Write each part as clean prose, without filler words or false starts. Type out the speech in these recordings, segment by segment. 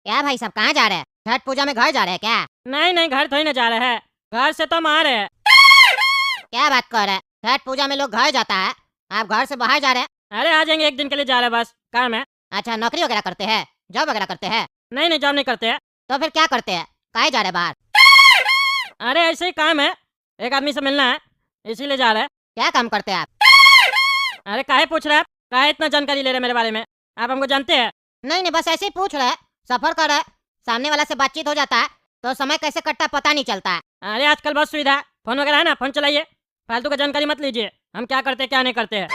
क्या भाई सब कहाँ जा रहे हैं? छठ पूजा में घर जा रहे हैं क्या? नहीं नहीं, घर थोड़ी ना जा रहे हैं, घर से तो हम आ रहे हैं। क्या बात कर रहे हैं? छठ पूजा में लोग घर जाता है, आप घर से बाहर जा रहे हैं? अरे आ जाएंगे, एक दिन के लिए जा रहे हैं, बस काम है। अच्छा, नौकरी वगैरह करते हैं? जॉब वगैरह करते हैं? नहीं नहीं, जॉब नहीं करते हैं। तो फिर क्या करते हैं? काहे जा रहे हैं बाहर? अरे ऐसे ही काम है, एक आदमी से मिलना है, इसीलिए जा रहे हैं। क्या काम करते हैं आप? अरे काहे पूछ रहे हैं आप? काहे इतना जानकारी ले रहे हैं मेरे बारे में? आप हमको जानते हैं? नहीं नहीं, बस ऐसे ही पूछ रहे हैं। सफर कर रहे हैं, सामने वाला से बातचीत हो जाता है तो समय कैसे कटता पता नहीं चलता है। अरे आजकल बहुत सुविधा है, फोन वगैरह है ना, फोन चलाइए, फालतू का जानकारी मत लीजिए हम क्या करते हैं क्या नहीं करते हैं,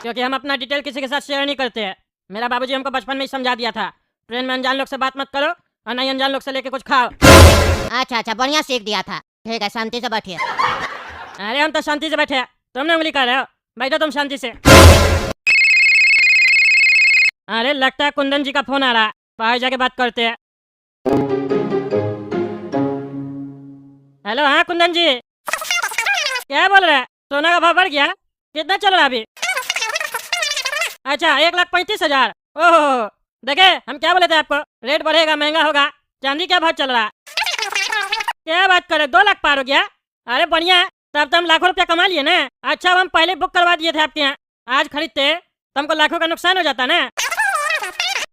क्योंकि हम अपना डिटेल किसी के साथ शेयर नहीं करते हैं। मेरा बाबूजी हमको बचपन में ही समझा दिया था, ट्रेन में अनजान लोग से बात मत करो और नहीं अनजान लोग से लेके कुछ खाओ। अच्छा अच्छा, बढ़िया सीख दिया था। ठीक है, शांति से बैठिए। अरे हम तो शांति से बैठे हैं, तुमने उंगली कर रहे हो, बैठो तुम शांति से। अरे लगता है कुंदन जी का फोन आ रहा है, बाहर जाके बात करते हैं। हेलो, हाँ कुंदन जी, क्या बोल रहे हैं? सोना का भाव बढ़ गया? कितना चल रहा है अभी? अच्छा, 1,35,000। ओहो, देखे हम क्या बोले थे आपको, रेट बढ़ेगा, महंगा होगा। चांदी क्या भाव चल रहा है? क्या बात करे, 2 लाख पार हो गया? अरे बढ़िया है, तब तो हम लाखों रुपया कमा लिए ना। अच्छा, हम पहले बुक करवा दिए थे आपके यहाँ, आज खरीदते तो हमको लाखों का नुकसान हो जाता ना।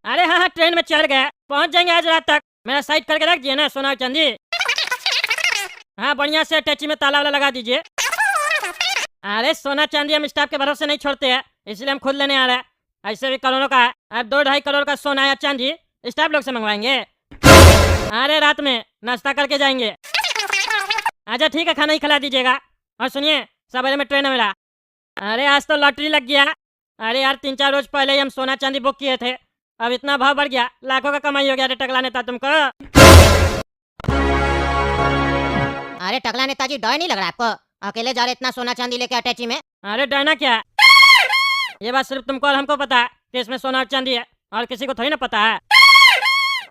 अरे हाँ हाँ, ट्रेन में चढ़ गए, पहुंच जाएंगे आज रात तक। मेरा साइड करके रख दिए ना सोना और चांदी। हाँ बढ़िया से अटैची में ताला वाला लगा दीजिए। अरे सोना चांदी हम स्टाफ के भरोसे नहीं छोड़ते हैं, इसलिए हम खुद लेने आ रहे हैं। ऐसे भी करोड़ों का है, अब 2-2.5 करोड़ का सोना या चांदी स्टाफ लोग से मंगवाएंगे। अरे रात में नाश्ता करके जाएंगे। अच्छा ठीक है, खाना ही खिला दीजिएगा। और सुनिए, सवेरे में ट्रेन है मेरा। अरे आज तो लॉटरी लग गया। अरे यार 3-4 रोज पहले ही हम सोना चांदी बुक किए थे, अब इतना भाव बढ़ गया, लाखों का कमाई हो गया। अरे टकला नेता तुमको। अरे टकला नेताजी, डर नहीं लग रहा आपको? अकेले जा रहे इतना सोना चांदी लेके अटैची में? अरे डरना क्या है, ये बात सिर्फ तुमको और हमको पता है कि इसमें सोना और चांदी है, और किसी को थोड़ी ना पता है।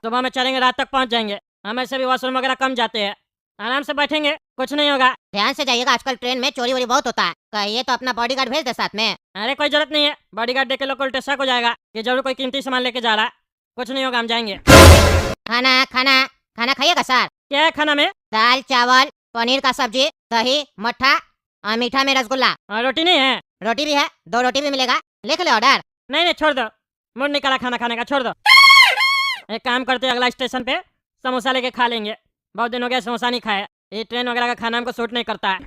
सुबह में चलेंगे, रात तक पहुंच जाएंगे। हम ऐसे भी वॉशरूम वगैरह कम जाते हैं, आराम से बैठेंगे, कुछ नहीं होगा। ध्यान से जाइएगा, आजकल ट्रेन में चोरी वोरी बहुत होता है। कहिए तो अपना बॉडीगार्ड भेज दे साथ में। अरे कोई जरूरत नहीं है, बॉडीगार्ड देख के लोग को उल्टे शक हो जाएगा कि जरूर कोई कीमती सामान लेके जा रहा है। कुछ नहीं होगा, हम जाएंगे। खाना खाना खाना खाइएगा सर? क्या है खाना में? दाल चावल, पनीर का सब्जी, दही, मट्ठा और मीठा में रसगुल्ला। और रोटी नहीं है? रोटी भी है, 2 रोटी भी मिलेगा। लिख ले ऑर्डर। नहीं नहीं, छोड़ दो, मूड नहीं करा खाना खाने का, छोड़ दो। एक काम करते, अगला स्टेशन पे समोसा लेके खा लेंगे, बहुत दिन हो गया समोसा नहीं खाया। ये ट्रेन वगैरह का खाना हमको सूट नहीं करता है।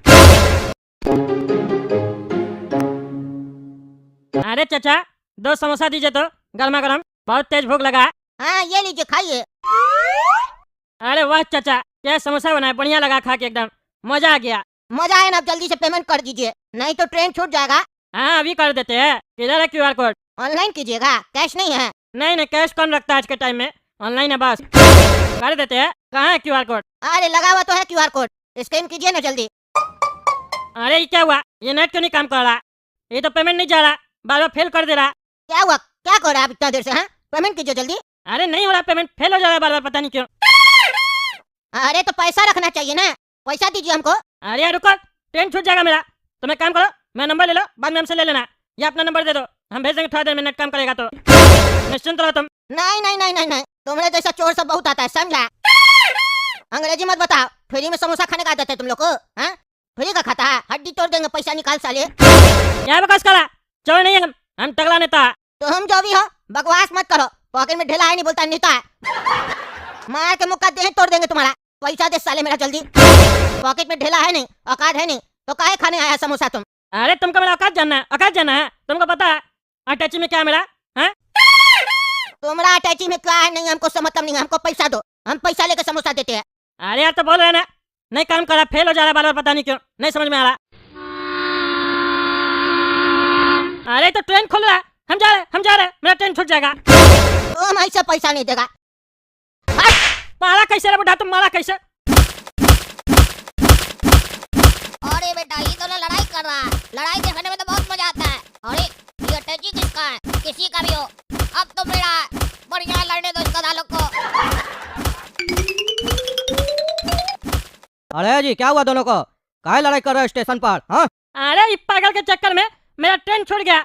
अरे चाचा, 2 समोसा दीजिए तो, गर्मा गर्म, बहुत तेज भूख लगा है। हाँ ये लीजिए, खाइए। अरे वाह चाचा, क्या समोसा बनाया, बढ़िया लगा खा के, एकदम मजा आ गया। मजा आए ना, अब जल्दी से पेमेंट कर दीजिए, नहीं तो ट्रेन छूट जाएगा। हाँ अभी कर देते हैं। किधर है QR कोड? ऑनलाइन कीजिएगा, कैश नहीं है। नहीं नहीं, कैश कौन रखता है आज के टाइम में, ऑनलाइन है बस। कर देते हैं। कहाँ है QR कोड? अरे लगा हुआ तो है QR कोड, स्कैन कीजिए ना जल्दी। अरे ये क्या हुआ, ये नेट क्यों नहीं काम कर रहा? ये तो पेमेंट नहीं जा रहा, बार बार फेल कर दे रहा। क्या हुआ, क्या कर रहे हैं आप इतना देर से? हाँ पेमेंट कीजिए जल्दी। अरे नहीं हो रहा पेमेंट, फेल हो जा रहा है बार बार, पता नहीं क्यों। अरे तो पैसा रखना चाहिए ना, पैसा दीजिए हमको। अरे यार रुको, ट्रेन छूट जाएगा मेरा। तुम एक काम करो, मैं नंबर ले लो, बाद में हमसे ले लेना, या अपना नंबर दे दो, हम भेज देंगे, थोड़ा देर में नेट काम करेगा तो। निश्चिंत रहो तुम। नहीं नहीं नहीं नहीं नहीं, तुम्हारे जैसा चोर सब बहुत आता है, समझा? अंग्रेजी मत बताओ, फ्री में समोसा खाने का आदत है तुम लोग को? हाँ फ्री का खाता है, हड्डी तोड़ देंगे, पैसा निकाल साले। क्या बकवास करा, चोर नहीं है हम टकला नेता। तो हम जो भी हो, बकवास मत करो, पॉकेट में ढेला है नहीं बोलता नेता है। मार के मुक्का दे तोड़ देंगे तुम्हारा, पैसा दे साले मेरा जल्दी। पॉकेट में ढेला है नहीं, औकात है नहीं, तो काहे खाने आया समोसा तुम? अरे तुमको मेरा औकात जानना है, औकात जानना है, तुमको पता है अटैची में क्या है मेरा? हाँ तुम्हारा अटैची में क्या है नहीं हमको समझ नहीं है, हमको पैसा दो, हम पैसा लेकर समोसा देते हैं। अरे यार तो बोल रहे ना, नहीं काम कर रहा, फेल हो जा रहा बार बार, पता नहीं क्यों, नहीं समझ में आ रहा। अरे तो ट्रेन खुल रहा है, हम जा रहे हैं, मेरा ट्रेन छूट जाएगा। तुम ऐसा पैसा नहीं देगा। मारा कैसे रे बुढ़ा, तुम मारा कैसे? अरे बेटा, ये दोनों लड़ाई कर रहा है, लड़ाई देखने में तो बहुत मजा आता है। अरे ये अटैची किसका है? किसी का भी हो, अब तो मेरा है, बढ़िया लड़ने दो इस गधा लोग को। अरे जी क्या हुआ दोनों को, काहे लड़ाई कर रहे हो स्टेशन पर? हाँ अरे इस पागल के चक्कर में मेरा ट्रेन छूट गया।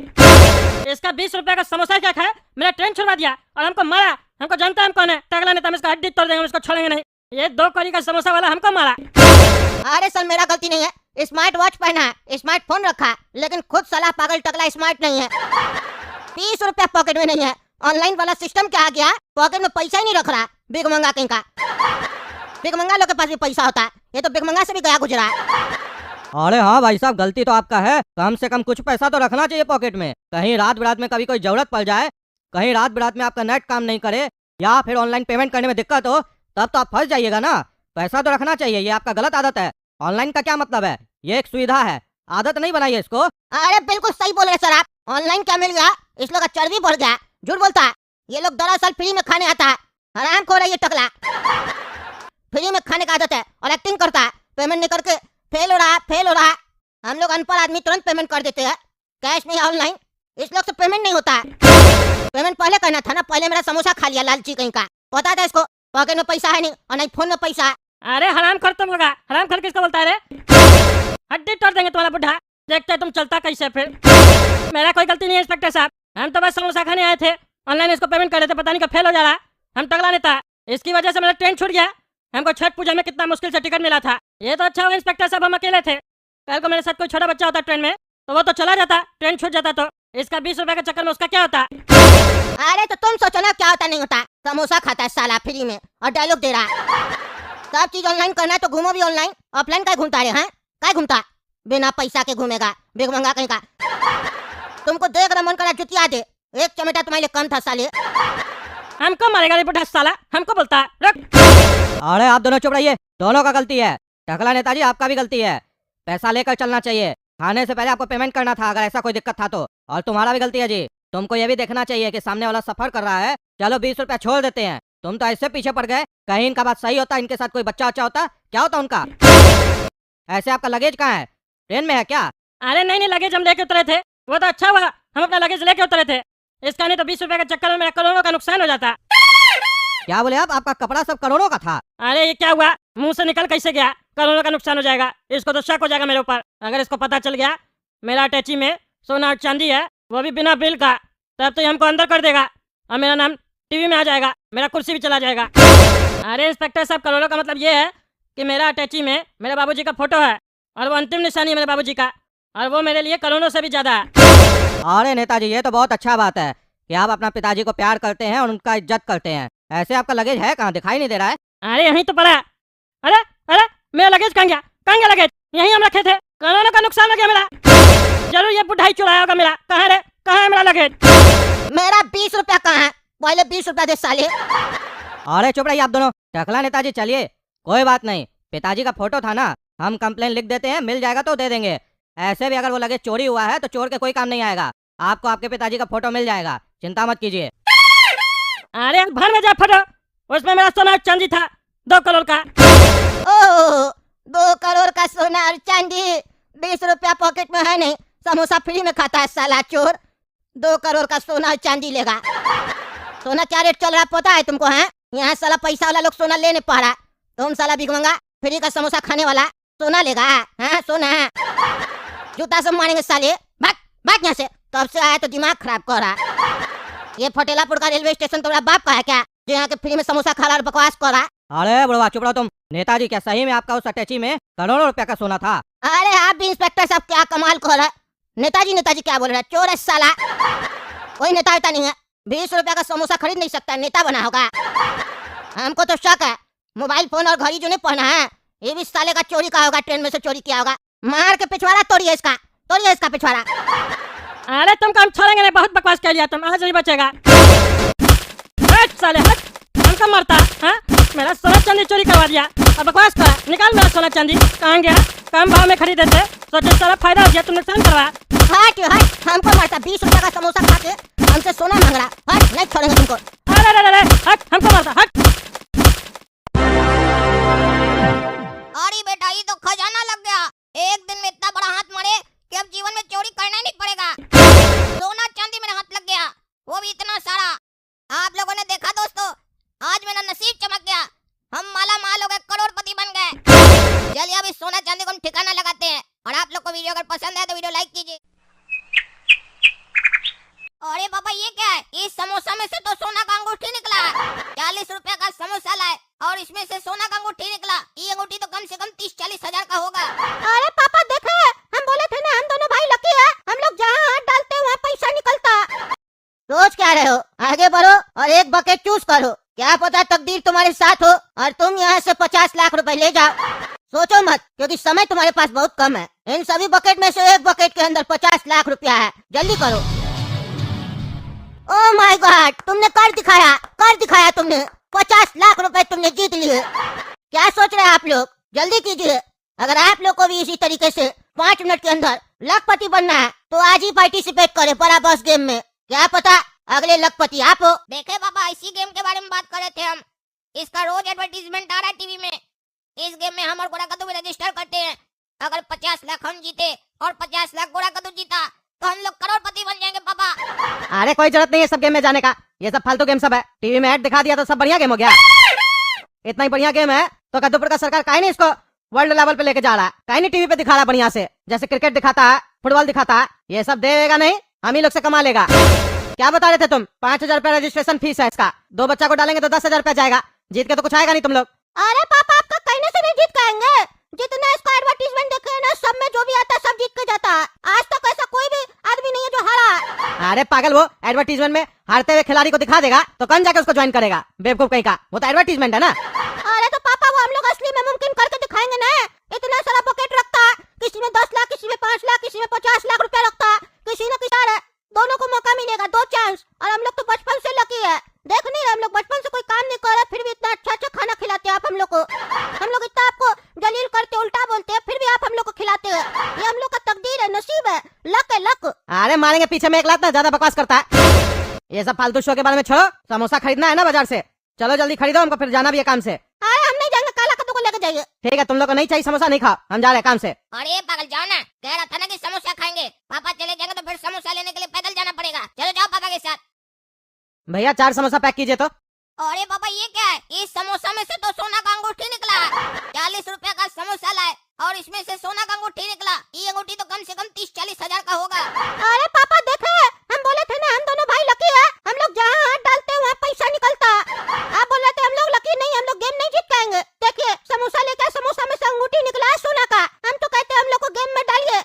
इसका 20 रुपए का समोसा क्या खाया, मेरा ट्रेन छुड़वा दिया और हमको मारा, हमको जानता है हम कौन है, टकला नेता, हम इसका हड्डी तोड़ देंगे, हम इसको छोड़ेंगे नहीं। ये 2 कौड़ी का समोसा वाला हमको मारा। अरे सर मेरा गलती नहीं है, स्मार्ट वॉच पहना है, स्मार्टफोन रखा है, लेकिन खुद साला पागल टकला स्मार्ट नहीं है। 20 रुपया पॉकेट में नहीं है। ऑनलाइन वाला सिस्टम क्या आ गया, पॉकेट में पैसा ही नहीं रख रहा। बिग मंगा कहीं का, बिग मंगा लोग के पास भी पैसा होता है, ये तो बिग मंगा से भी गया गुजरा है। अरे हाँ भाई साहब, गलती तो आपका है, कम से कम कुछ पैसा तो रखना चाहिए पॉकेट में। कहीं रात बिरात में कभी कोई जरूरत पड़ जाए, कहीं रात बिरात में आपका नेट काम नहीं करे या फिर ऑनलाइन पेमेंट करने में दिक्कत हो, तब तो आप फंस जाइएगा ना। पैसा तो रखना चाहिए, ये आपका गलत आदत है। ऑनलाइन का क्या मतलब है, ये एक सुविधा है, आदत नहीं बनाइए इसको। अरे बिल्कुल सही बोल रहे सर आप। ऑनलाइन क्या मिल गया, इस लोग का चर्बी बढ़ गया, झूठ बोलता है। ये लोग दरअसल फ्री में खाने आता है, हराम खो रही है टकला। फ्री में खाने का आदत है और एक्टिंग करता है, पेमेंट नहीं करके फेल हो रहा है, फेल हो रहा है। हम लोग अनपढ़ आदमी तुरंत पेमेंट कर देते हैं, कैश में या ऑनलाइन। इस लोग से पेमेंट नहीं होता है। पेमेंट पहले करना था ना, पहले मेरा समोसा खा लिया लालची कहीं का। पता था इसको पॉकेट में पैसा है नहीं और नहीं फोन में पैसा है। अरे हराम खर तुम होगा, हराम खर किसको बोलता है रे? हड्डी तोड़ देंगे तुम्हारा बुढ़ा, देखते तुम चलता कैसे फिर। मेरा कोई गलती नहीं है इंस्पेक्टर साहब, हम तो बस समोसा खाने आए थे, ऑनलाइन इसको पेमेंट कर रहे थे, पता नहीं कब फेल हो जा रहा। हम टकला नेता, इसकी वजह से मेरा ट्रेन छूट गया। हमको छठ पूजा में कितना मुश्किल से टिकट मिला था। ये तो अच्छा हुआ इंस्पेक्टर साहब हम अकेले थे, कल को मेरे साथ कोई छोटा बच्चा होता ट्रेन में तो वो तो चला जाता, ट्रेन छूट जाता। तो इसका 20 रुपए के चक्कर में उसका क्या होता? अरे तो तुम सोचो ना क्या होता नहीं होता। समोसा खाता है साला फ्री में और डायलॉग दे रहा है। सब चीज ऑनलाइन करना है तो घूमो भी ऑनलाइन, ऑफलाइन का घूमता है? क्या घूमता, बिना पैसा के घूमेगा बिग मंगा कहीं का। तुमको देख रहा मन करा जुतिया दे, एक चमेटा तुम्हारे लिए कम था साले। हमको मारेगा रे बुढ़ा साला, हमको बोलता है रुक। अरे आप दोनों चुप रहिए, दोनों का गलती है। टकला नेताजी आपका भी गलती है, पैसा लेकर चलना चाहिए, खाने से पहले आपको पेमेंट करना था अगर ऐसा कोई दिक्कत था तो। और तुम्हारा भी गलती है जी, तुमको ये भी देखना चाहिए कि सामने वाला सफर कर रहा है। चलो 20 रुपया छोड़ देते हैं, तुम तो ऐसे पीछे पड़ गए। कहीं इनका बात सही होता, इनके साथ कोई बच्चा अच्छा होता, क्या होता उनका? ऐसे आपका लगेज कहाँ है, ट्रेन में है क्या? अरे नहीं लगेज हम लेके उतरे थे, वो तो अच्छा हुआ हम अपना लगेज लेके उतरे थे। इसका नहीं तो 20 रुपए के चक्कर में मेरा करोड़ों का नुकसान हो जाता। क्या बोले आप, आपका कपड़ा सब करोड़ों का था? अरे ये क्या हुआ, मुंह से निकल कैसे गया? करोड़ों का नुकसान हो जाएगा, इसको तो शक हो जाएगा मेरे ऊपर। अगर इसको पता चल गया मेरा अटैची में सोना और चांदी है, वो भी बिना बिल का, तब तो ये हमको अंदर कर देगा और मेरा नाम टीवी में आ जाएगा, मेरा कुर्सी भी चला जाएगा। अरे इंस्पेक्टर साहब, करोड़ों का मतलब ये है कि मेरा अटैची में मेरे बाबूजी का फोटो है और वो अंतिम निशानी है मेरे बाबूजी का, और वो मेरे लिए करोड़ों से भी ज्यादा है। अरे नेताजी, ये तो बहुत अच्छा बात है कि आप अपना पिताजी को प्यार करते हैं और उनका इज्जत करते हैं। ऐसे आपका लगेज है कहाँ, दिखाई नहीं दे रहा है? अरे यहीं तो पड़ा है। अरे अरे मेरा लगेज कहाँ गया, कहाँ गया लगेज? यहीं हम रखे थे, करोड़ों का नुकसान हो गया मेरा। जरूर ये बुढ़ा ही चुराया होगा मेरा। कहाँ रे, कहाँ है मेरा लगेज? मेरा 20 रुपया कहाँ है, पहले 20 रुपया दे साले। अरे चुप रहिए आप दोनों। टकला नेताजी चलिए, कोई बात नहीं, पिताजी का फोटो था ना, हम कंप्लेन लिख देते हैं, मिल जाएगा तो दे देंगे। ऐसे भी अगर वो लगेज चोरी हुआ है तो चोर के कोई काम नहीं आएगा, आपको आपके पिताजी का फोटो मिल जाएगा, चिंता मत कीजिए। अरे भर में जा फोटो, उसमें मेरा सोना और चांदी था 2 करोड़ का। ओह 2 करोड़ का सोना और चांदी, 20 रुपया पॉकेट में है नहीं, समोसा फ्री में खाता है साला चोर। 2 करोड़ का सोना और चांदी लेगा। सोना क्या रेट चल रहा है पता है तुमको? है यहाँ साला पैसा वाला लोग सोना ले नहीं पा रहा, तुम साला बिग मंगा फ्री का समोसा खाने वाला सोना लेगा। हाँ सोना जूता से मारेंगे साले, भाग भाग यहाँ से। तब से आया तो दिमाग खराब कर रहा। ये फटेलापुर का रेलवे स्टेशन तुम्हारा बाप का है क्या, जो यहाँ के फ्री में समोसा खा रहा और बकवास कर रहा? अरे बुढ़वा चुप रहो तुम। नेताजी, क्या सही में आपका उस अटैची में करोड़ों रुपया का सोना था? अरे आप भी इंस्पेक्टर साहब क्या कमाल कर रहा है। नेताजी नेताजी क्या बोल रहा है, चोर है साला। कोई नेता वेता नहीं है, 20 रुपया का समोसा खरीद नहीं सकता, नेता बना होगा। हमको तो शक है, मोबाइल फोन और घड़ी जो नहीं पहना है ये भी साले का चोरी का होगा, ट्रेन में से चोरी किया होगा। मार के पिछवाड़ा तोड़िए इसका, तोड़िए इसका पिछवाड़ा। अरे तुम काम छोड़ेंगे नहीं, बहुत बकवास कर लिया तुम, आज नहीं बचेगा। हट साले हट, हमको मारता हाँ? मेरा सोना चांदी चोरी करवा दिया और बकवास करा। निकाल मेरा सोना चांदी, कहाँ गया? कम भाव में खरीदे थे, सोचे सारा फायदा हो गया, तुम नुकसान करवा। हट हट, हमको मारता, 20 रुपया का समोसा खा के हमसे सोना मांग रहा। हट, नहीं छोड़ेंगे तुमको। अरे अरे अरे हट, हमको मारता हट। अरे बेटा ये तो खजाना लग गया, एक दिन में इतना बड़ा हाथ मारे कि अब जीवन में चोरी करना ही नहीं पड़ेगा। सोना चांदी मेरे हाथ लग गया, वो भी इतना सारा। आप लोगों ने देखा दोस्तों, आज मेरा नसीब चमक गया, हम माला माल हो गए, करोड़पति बन गए। चलिए अभी सोना चांदी को हम ठिकाना लगाते हैं। और आप लोग को वीडियो अगर पसंद है तो वीडियो लाइक कीजिए। अरे बाबा ये क्या है, इस समोसा में से तो सोना का अंगूठी निकला है। इसमें से सोना का अंगूठी निकला। ये अंगूठी तो कम से कम 30-40 हजार का होगा। अरे पापा देखे, हम बोले थे ना हम दोनों भाई लकी है, हम लोग जहाँ हाथ डालते हैं वहाँ पैसा निकलता। सोच क्या रहे हो? आगे बढ़ो और एक बकेट चूज करो। क्या पता तकदीर तुम्हारे साथ हो और तुम यहाँ से 50 लाख रुपए ले जाओ। सोचो मत, क्योंकि समय तुम्हारे पास बहुत कम है। इन सभी बकेट में से एक बकेट के अंदर 50 लाख रुपया है, जल्दी करो। ओह माय गॉड, तुमने कर दिखाया तुमने। 50 लाख रुपए तुमने जीत लिए। क्या सोच रहे हैं आप लोग? जल्दी कीजिए। अगर आप लोग को भी इसी तरीके से 5 मिनट के अंदर लखपति बनना है तो आज ही पार्टिसिपेट करें बड़ा बॉस गेम में। क्या पता अगले लखपति आप हो। देखे पापा, इसी गेम के बारे में बात कर रहे थे हम। इसका रोज एडवर्टीजमेंट आ रहा है टीवी में। इस गेम में हम और गोरा कद्दू भी रजिस्टर करते हैं। अगर 50 लाख हम जीते और 50 लाख गोरा कद्दू जीता तो हम लोग करोड़पति बन जाएंगे पापा। अरे कोई जरूरत नहीं है सब गेम में जाने का, ये सब फालतू गेम सब है। टीवी में ऐड दिखा दिया तो सब बढ़िया गेम हो गया। इतना ही बढ़िया गेम है तो कद्दूपुर का सरकार काहे नहीं इसको वर्ल्ड लेवल पे लेके जा रहा है? काहे नहीं टीवी पे दिखा रहा बढ़िया से, जैसे क्रिकेट दिखाता है, फुटबॉल दिखाता है। ये सब देगा नहीं, हम ही लोग से कमा लेगा। क्या बता रहे थे तुम? 5,000 रुपया रजिस्ट्रेशन फीस है इसका। 2 बच्चा को डालेंगे तो 10,000 रुपया जाएगा। जीत के तो कुछ आएगा नहीं तुम लोग। अरे पापा, आपका कहने से नहीं जीत पाएंगे। जितना इसका एडवर्टीजमेंट देखे ना, सब में जो भी आता है सब जीत के जाता है। आज तक ऐसा कोई भी आदमी नहीं है जो हारा। अरे पागल, वो एडवर्टीजमेंट में हारते हुए खिलाड़ी को दिखा देगा तो कौन जाके उसको ज्वाइन करेगा? बेवकूफ कहीं का, वो तो एडवर्टीजमेंट है ना। अरे तो पापा, वो हम लोग असली में मुमकिन करके दिखाएंगे ना। इतना सारा बकेट रखता है, किसी में 10 लाख, किसी में 5 लाख, किसी में 50 लाख रुपया रखता है। किसी न किसी दोनों को मौका मिलेगा, 2 चांस। और हम लोग तो बचपन से लकी है। देख नहीं रहे, हम लोग बचपन से कोई काम नहीं कर रहे, फिर भी इतना अच्छा खाना खिलाते हैं आप हम लोग को। हम लोग इतना आपको जलील करते, उल्टा बोलते हैं, फिर भी आप हम लोग को खिलाते हैं। ये हम लोग का तकदीर है, नसीब है, लक है, लक। अरे मारेंगे पीछे में एक लात ना, ज्यादा बकवास करता है। ये सब फालतू शो के बारे में छोड़ो। समोसा खरीदना है ना बाजार से, चलो जल्दी खरीदो, हमको फिर जाना भी है काम से। अरे हम नहीं जाएंगे, काला कद्दू को लेके जाइए। ठीक है, तुम लोग को नहीं चाहिए समोसा, नहीं खाओ, हम जा रहे हैं काम से। अरे पागल, जाओ ना, कह रहा था ना कि समोसा खाएंगे। पापा चले जाएंगे तो फिर समोसा लेने के लिए पैदल जाना पड़ेगा। चलो जाओ पापा के साथ। भैया 4 समोसा पैक कीजिए तो। अरे पापा, ये क्या है? इस समोसा में से तो सोना का अंगूठी निकला। 40 रुपया का समोसा लाए और इसमें से सोना का अंगूठी निकला। ये अंगूठी तो कम से कम 30-40 हजार का होगा। अरे पापा देखे, हम बोले थे ना हम दोनों भाई लकी है, हम लोग जहाँ हाथ डालते हैं वहाँ पैसा निकलता। आप बोल रहे थे हम लोग लकी नहीं, हम लोग गेम नहीं जीत पाएंगे। देखिए, समोसा लेकर समोसा में से अंगूठी निकला है सोना का। हम तो कहते हम लोग को गेम में डालिए।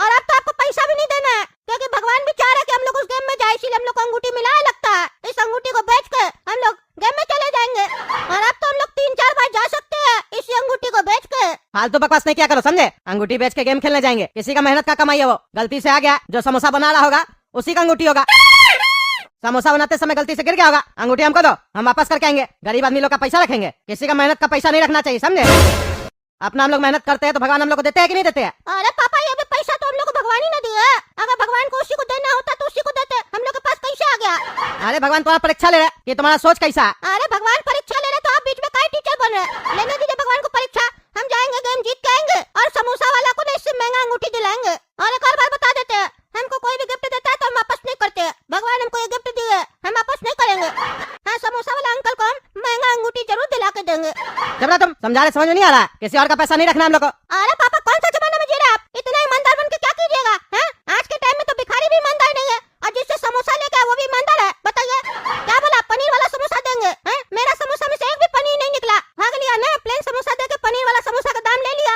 और अब तो आपको पैसा भी नहीं देना है, क्योंकि भगवान भी चाह रहे कि हम लोग उस गेम में जाए, इसीलिए हम लोग को अंगूठी मिला है लगता है। इस अंगूठी को बेच के हम लोग गेम में चले जाएंगे। और अब तो हम लोग 3-4 बार जा सकते हैं इसी अंगूठी को बेच के। फालतू बकवास नहीं किया करो, समझे? अंगूठी बेच के गेम खेलने जाएंगे, किसी का मेहनत का कमाई है वो। गलती से आ गया, जो समोसा बना रहा होगा उसी का अंगूठी होगा। समोसा बनाते समय गलती से गिर गया होगा, अंगूठी हमको दो, हम वापस करके आएंगे। गरीब आदमी लोग का पैसा रखेंगे, किसी का मेहनत का पैसा नहीं रखना चाहिए, समझे? अपना हम लोग मेहनत करते हैं तो भगवान हम लोग को देते हैं कि नहीं देते हैं? अरे पापा, ये भी पैसा तो हम लोग को भगवान ही न दिए। अगर भगवान को उसी को देना होता तो उसी को देते। हम लोग के पास कैसे आ गया? अरे भगवान तुम्हारा परीक्षा ले रहे कि तुम्हारा सोच कैसा है? अरे भगवान परीक्षा ले रहे तो आप बीच में काय टीचर बन रहे? लेने दीजिए भगवान को परीक्षा। हम जाएंगे, गेम जीत के आएंगे और समोसा वाला को इससे महंगा अंगूठी दिलाएंगे। और एक और बार बता देते हैं, हमको कोई भी गिफ्ट देता है तो हम वापस नहीं करते। भगवान हमको ये गिफ्ट दिए, हम वापस नहीं करेंगे। हाँ, समोसा वाला अंकल को हम महंगा अंगूठी जरूर दिला के देंगे। जब तुम समझा रहे, समझ में नहीं आ रहा है? किसी और का पैसा नहीं रखना हम लोग को। अरे पापा, कौन सा जमाना में जी रहे आप? इतना ईमानदार बन के क्या कीजिएगा? आज के टाइम में तो भिखारी भी ईमानदार नहीं है, और जिससे समोसा लेके आए वो भी ईमानदार है। बताइए क्या बोला? पनीर वाला समोसा देंगे? मेरा समोसा में से एक भी पनीर नहीं निकला। भाग लिया ना, प्लेन समोसा देके पनीर वाला समोसा का दाम ले लिया।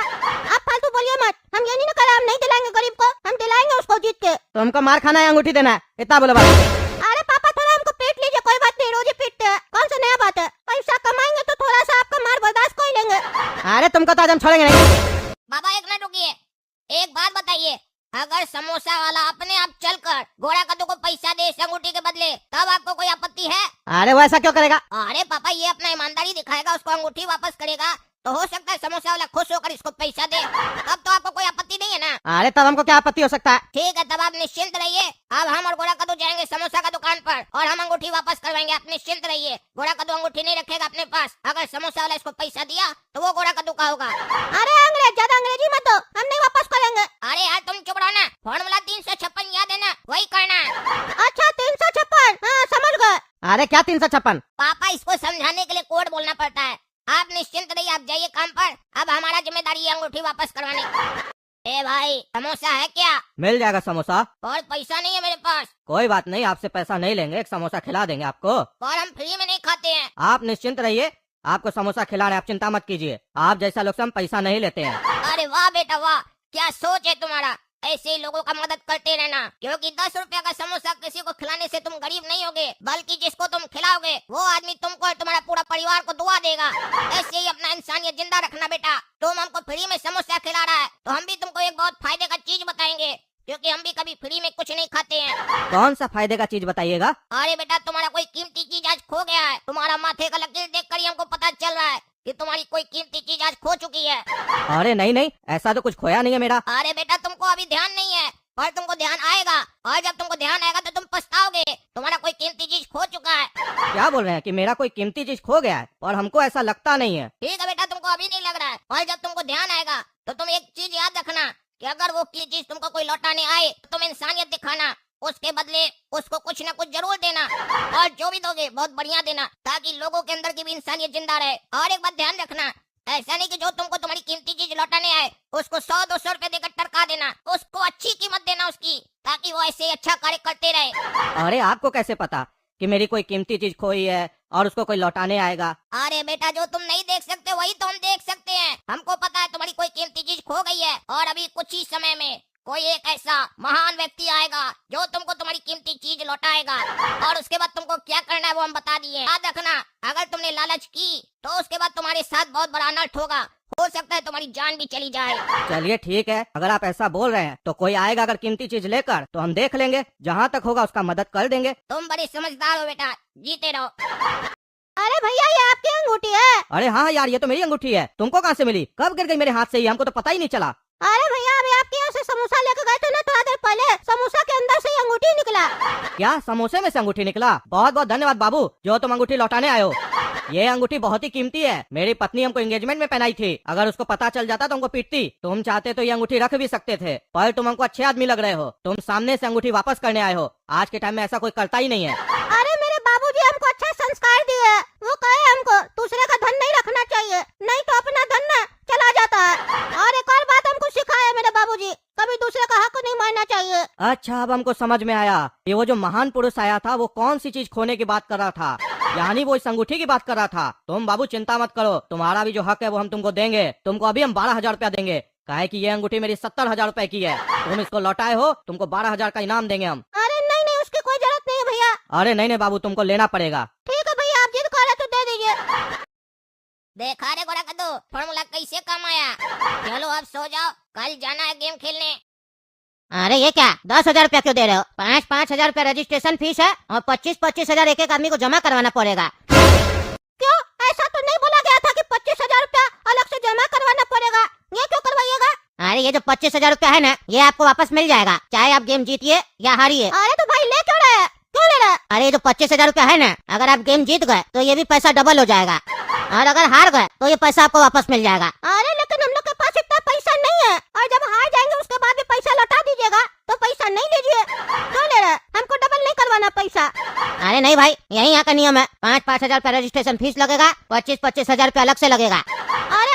आप फालतू बोलिए मत। हम ये नहीं कह रहे हम नहीं दिलाएंगे गरीब को, हम दिलाएंगे उसको जीत के। तो हमको मार खाना है, अंगूठी देना है, इतना बोलो बात। अरे पापा, थोड़ा हमको पीट लीजिए, कोई बात नहीं, रोज ही पीटते हैं, कौन सा नया बात है? पैसा कमाएंगे तो थोड़ा सा आपका मार बर्दाश्त कर लेंगे। अरे तुमको तो आज हम छोड़ेंगे नहीं। बाबा एक मिनट रुकिए, एक बात बताइए, अगर समोसा वाला अपने आप चलकर गोरा कद्दू को पैसा दे इस अंगूठी के बदले, तब आपको कोई आपत्ति है? अरे वो ऐसा क्यों करेगा? अरे पापा, ये अपना ईमानदारी दिखाएगा, उसको अंगूठी वापस करेगा तो हो सकता है समोसा वाला खुश होकर इसको पैसा दे। तब तो आपको कोई आपत्ति नहीं है ना? अरे तब हमको क्या आपत्ति हो सकता है? ठीक है, तब आप निश्चिंत रहिए। अब हम और गोरा कद्दू जाएंगे समोसा का दुकान पर और हम अंगूठी वापस करवाएंगे। आप निश्चिंत रहिए, गोरा कद्दू अंगूठी नहीं रखेगा अपने पास। अगर समोसा वाला इसको पैसा दिया तो वो गोरा कद्दू का होगा। अरे अंग्रेज, ज्यादा अंग्रेजी मत दो, हम नहीं वापस करेंगे। अरे यार तुम चुप रहो ना, फॉर्मूला 356 याद है ना, वही करना है। अच्छा 356, हाँ समझ गए। अरे क्या 356? पापा, इसको समझाने के लिए कोड बोलना पड़ता है। आप निश्चिंत रहिए, आप जाइए काम पर। अब हमारा जिम्मेदारी है अंगूठी वापस करवाने। ए भाई, समोसा है क्या? मिल जाएगा समोसा। और पैसा नहीं है मेरे पास। कोई बात नहीं, आपसे पैसा नहीं लेंगे, एक समोसा खिला देंगे आपको। और हम फ्री में नहीं खाते हैं। आप निश्चिंत रहिए, आपको समोसा खिला रहे हैं, आप चिंता मत कीजिए। आप जैसा लोग से हम पैसा नहीं लेते हैं। अरे वाह बेटा वाह, क्या सोच है तुम्हारा। ऐसे ही लोगों का मदद करते रहना, क्योंकि 10 रुपया का समोसा किसी को खिलाने से तुम गरीब नहीं होगे, बल्कि जिसको तुम खिलाओगे वो आदमी तुमको और तुम्हारा पूरा परिवार को दुआ देगा। ऐसे ही अपना इंसानियत जिंदा रखना बेटा। तुम हमको फ्री में समोसा खिला रहा है तो हम भी तुमको एक बहुत फायदे का चीज बताएंगे, क्योंकि हम भी कभी फ्री में कुछ नहीं खाते हैं। कौन सा फायदे का चीज बताइएगा? अरे बेटा, तुम्हारा कोई कीमती चीज आज खो गया है। तुम्हारा माथे का लकीर देखकर ही हमको पता चल रहा है कि तुम्हारी कोई कीमती चीज आज खो चुकी है। अरे नहीं नहीं, ऐसा तो कुछ खोया नहीं है मेरा। अरे बेटा, तुमको अभी ध्यान नहीं है, और तुमको ध्यान आएगा, और जब तुमको ध्यान आएगा तो तुम पछताओगे। तुम्हारा कोई कीमती चीज खो चुका है। क्या बोल रहे हैं कि मेरा कोई कीमती चीज खो गया है? और हमको ऐसा लगता नहीं है। ठीक है बेटा, तुमको अभी नहीं लग रहा है, और जब तुमको ध्यान आएगा तो तुम एक चीज याद रखना कि अगर वो की चीज तुमको कोई लौटाने आए तो तुम इंसानियत दिखाना, उसके बदले उसको कुछ न कुछ जरूर देना, और जो भी दोगे बहुत बढ़िया देना, ताकि लोगों के अंदर की भी इंसानियत जिंदा रहे। और एक बात ध्यान रखना, ऐसा नहीं कि जो तुमको तुम्हारी कीमती चीज लौटाने आए उसको 100-200 रुपए देकर टरका देना। उसको अच्छी कीमत देना उसकी, ताकि वो ऐसे ही अच्छा कार्य करते रहे। अरे आपको कैसे पता कि मेरी कोई कीमती चीज खोई है और उसको कोई लौटाने आएगा? अरे बेटा, जो तुम नहीं देख सकते वही तो हम देख सकते हैं। हमको पता है तुम्हारी कोई कीमती चीज खो गई है, और अभी कुछ ही समय में कोई एक ऐसा महान व्यक्ति आएगा जो तुमको तुम्हारी कीमती चीज लौटाएगा, और उसके बाद तुमको क्या करना है वो हम बता दिए। याद रखना, अगर तुमने लालच की तो उसके बाद तुम्हारे साथ बहुत बड़ा अनर्थ होगा। हो सकता है तुम्हारी जान भी चली जाए। चलिए ठीक है, अगर आप ऐसा बोल रहे हैं तो कोई आएगा अगर कीमती चीज लेकर तो हम देख लेंगे, जहाँ तक होगा उसका मदद कर देंगे। तुम बड़े समझदार हो बेटा, जीते रहो। अरे भैया, ये आपकी अंगूठी है। अरे हाँ यार, ये तो मेरी अंगूठी है। तुमको कहाँ से मिली? कब गिर गई मेरे हाथ से? ये हमको तो पता ही नहीं चला। अरे भैया, अभी आपके यहाँ से समोसा लेकर गए थे ना थोड़ा देर पहले, समोसा के अंदर से ये अंगूठी निकला। क्या समोसे में से अंगूठी निकला? बहुत बहुत धन्यवाद बाबू, जो तुम अंगूठी लौटाने आए हो। ये अंगूठी बहुत ही कीमती है। मेरी पत्नी हमको एंगेजमेंट में पहनाई थी। अगर उसको पता चल जाता तो हमको पीटती। तुम चाहते तो ये अंगूठी रख भी सकते थे, पर तुम हमको अच्छे आदमी लग रहे हो। तुम सामने से अंगूठी वापस करने आए हो। आज के टाइम में ऐसा कोई करता ही नहीं है। अरे मेरे बाबूजी हमको अच्छा संस्कार दिए। वो कहे हमको दूसरे का धन नहीं रखना चाहिए, नहीं तो अपना धन ना चला जाता है। और एक और बात हमको सिखाया मेरे बाबूजी, कभी दूसरे का हक नहीं मानना चाहिए। अच्छा, अब हमको समझ में आया। ये वो जो महान पुरुष आया था वो कौन सी चीज खोने की बात कर रहा था, यानी वो इस अंगूठी की बात कर रहा था। तुम बाबू चिंता मत करो, तुम्हारा भी जो हक है वो हम तुमको देंगे। तुमको अभी हम 12,000 रुपया देंगे, काहे कि ये अंगूठी मेरी 70,000 रुपए की है। तुम इसको लौटाए हो, तुमको 12,000 का इनाम देंगे हम। अरे नहीं नहीं, उसकी कोई जरूरत नहीं है भैया। अरे नहीं नहीं बाबू, तुमको लेना पड़ेगा। ठीक है भैया, आप जिद कर रहे तो दे दीजिए। देखा रे गोरा कद्दू, फॉर्मूला कैसे काम आया। चलो अब सो जाओ, कल जाना है गेम खेलने। अरे ये क्या 10,000 रुपया क्यों दे रहे हो? 5-5 हजार रुपया रजिस्ट्रेशन फीस है, और 25-25 हजार एक एक आदमी को जमा करवाना पड़ेगा। क्यों? ऐसा तो नहीं बोला गया था कि 25,000 रुपया अलग से जमा करवाना पड़ेगा। ये क्यों करवाइएगा? अरे ये जो 25,000 रुपया है ना, ये आपको वापस मिल जाएगा, चाहे आप गेम जीतिए या हारिए। अरे तो भाई ले क्यों रहे हैं? क्यों ले रहे हैं? अरे जो 25,000 रुपया है ना, अगर आप गेम जीत गए तो ये भी पैसा डबल हो जाएगा, और अगर हार गए तो ये पैसा आपको वापस मिल जाएगा। अरे लेकिन हम लोग के पास इतना पैसा नहीं है, और जब हार जाएंगे उसके बाद भी पैसा लौटा दीजिएगा, तो पैसा नहीं लीजिए। क्यों ले रहे हैं? हमको डबल नहीं करवाना पैसा। अरे नहीं भाई, यही यहाँ का नियम है। 5-5 हजार रुपया रजिस्ट्रेशन फीस लगेगा, 25-25 हजार रुपया अलग से लगेगा। अरे